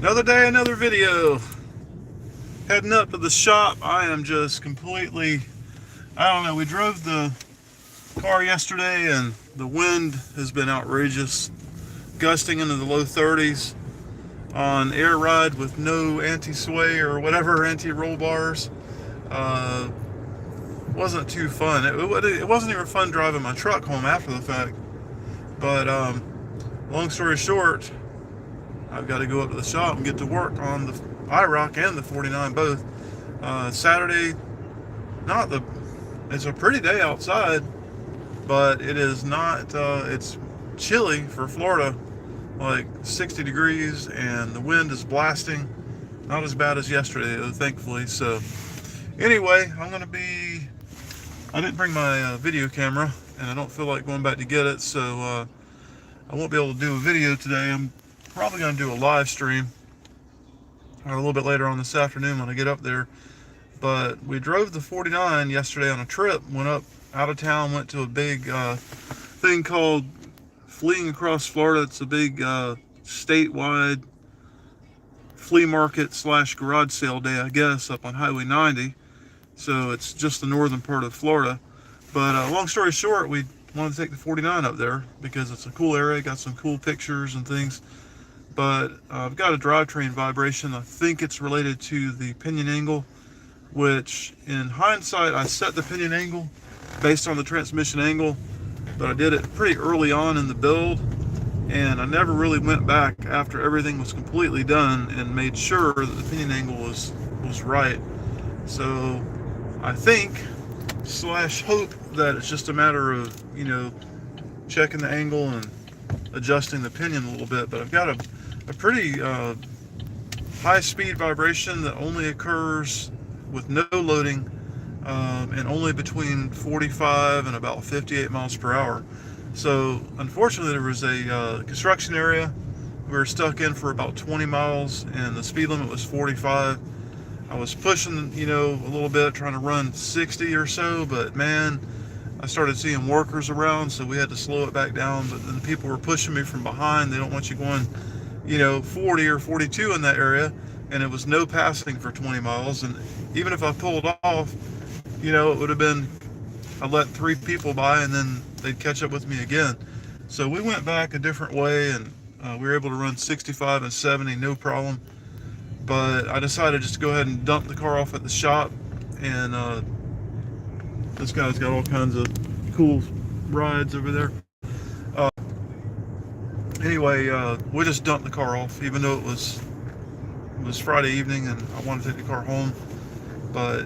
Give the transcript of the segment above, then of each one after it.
Another day, another video. Heading up to the shop. I am just completely, I don't know, we drove the car yesterday and the wind has been outrageous, gusting into the low 30s on air ride with no anti-sway or whatever, anti-roll bars. Uh, wasn't too fun. It wasn't even fun driving my truck home after the fact. But long story short, I've got to go up to the shop and get to work on the IROC and the 49 both. Saturday, not the, it's a pretty day outside, but it is not, it's chilly for Florida, like 60 degrees, and the wind is blasting. Not as bad as yesterday, though, thankfully. So, anyway, I didn't bring my video camera, and I don't feel like going back to get it, so I won't be able to do a video today. I'm probably going to do a live stream or a little bit later on this afternoon when I get up there. But we drove the 49 yesterday on a trip, went up out of town, went to a big thing called Fleeing Across Florida. It's a big statewide flea market / garage sale day, I guess, up on Highway 90. So it's just the northern part of Florida. But long story short, we wanted to take the 49 up there because it's a cool area, got some cool pictures and things. But I've got a drivetrain vibration. I think it's related to the pinion angle, which in hindsight, I set the pinion angle based on the transmission angle, but I did it pretty early on in the build, and I never really went back after everything was completely done and made sure that the pinion angle was right. So I think / hope that it's just a matter of, checking the angle and adjusting the pinion a little bit. But I've got a pretty high speed vibration that only occurs with no loading, and only between 45 and about 58 miles per hour. So unfortunately there was a construction area we were stuck in for about 20 miles and the speed limit was 45. I was pushing, a little bit, trying to run 60 or so, but man, I started seeing workers around, so we had to slow it back down. But then people were pushing me from behind. They don't want you going 40 or 42 in that area, and it was no passing for 20 miles. And even if I pulled off, it would have been, I let 3 people by and then they'd catch up with me again. So we went back a different way, and we were able to run 65 and 70, no problem. But I decided just to go ahead and dump the car off at the shop, and this guy's got all kinds of cool rides over there. Uh, Anyway, we just dumped the car off, even though it was Friday evening and I wanted to take the car home. But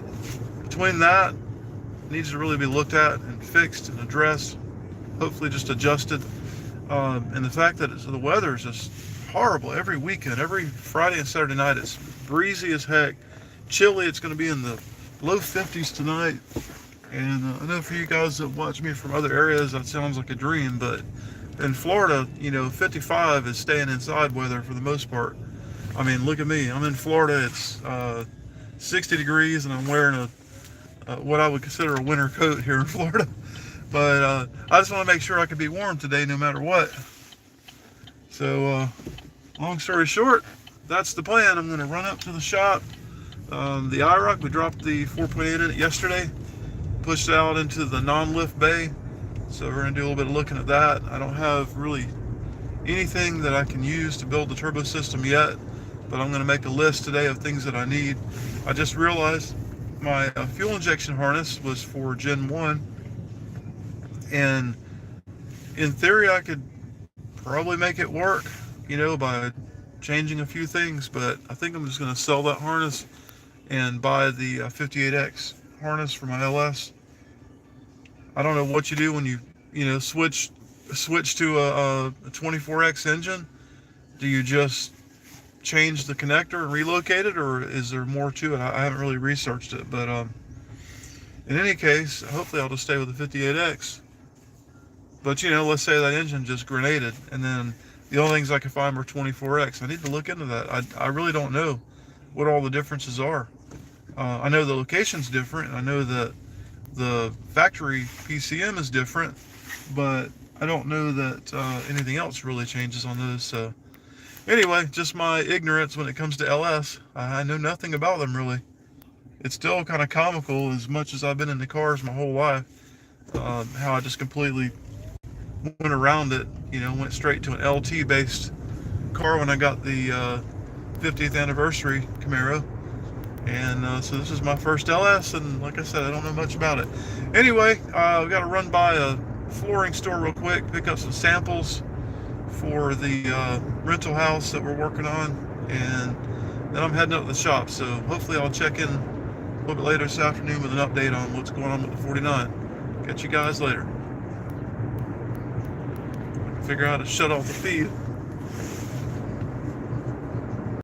between that, it needs to really be looked at and fixed and addressed, hopefully just adjusted. And the fact that the weather is just horrible every weekend. Every Friday and Saturday night, it's breezy as heck, chilly. It's going to be in the low 50s tonight. And I know for you guys that watch me from other areas, that sounds like a dream, but in Florida, 55 is staying inside weather for the most part. I mean, look at me. I'm in Florida. It's 60 degrees, and I'm wearing what I would consider a winter coat here in Florida. But I just want to make sure I can be warm today no matter what. So, long story short, that's the plan. I'm going to run up to the shop. The IROC, we dropped the 4.8 in it yesterday, pushed it out into the non-lift bay. So we're going to do a little bit of looking at that. I don't have really anything that I can use to build the turbo system yet, but I'm going to make a list today of things that I need. I just realized my fuel injection harness was for Gen 1, and in theory I could probably make it work, by changing a few things, but I think I'm just going to sell that harness and buy the 58X harness for my LS. I don't know what you do when you switch to a 24X engine. Do you just change the connector and relocate it, or is there more to it? I haven't really researched it, but in any case, hopefully I'll just stay with the 58X. But let's say that engine just grenaded, and then the only things I can find were 24X. I need to look into that. I really don't know what all the differences are. I know the location's different. I know that the factory PCM is different, but I don't know that anything else really changes on those. So Anyway, just my ignorance when it comes to LS. I know nothing about them really. It's still kind of comical, as much as I've been into cars my whole life, how I just completely went around it. Went straight to an LT based car when I got the 50th anniversary Camaro. And so this is my first LS, and like I said, I don't know much about it. Anyway, I've got to run by a flooring store real quick, pick up some samples for the rental house that we're working on, and then I'm heading up to the shop. So hopefully I'll check in a little bit later this afternoon with an update on what's going on with the 49. Catch you guys later. Figure out how to shut off the feed.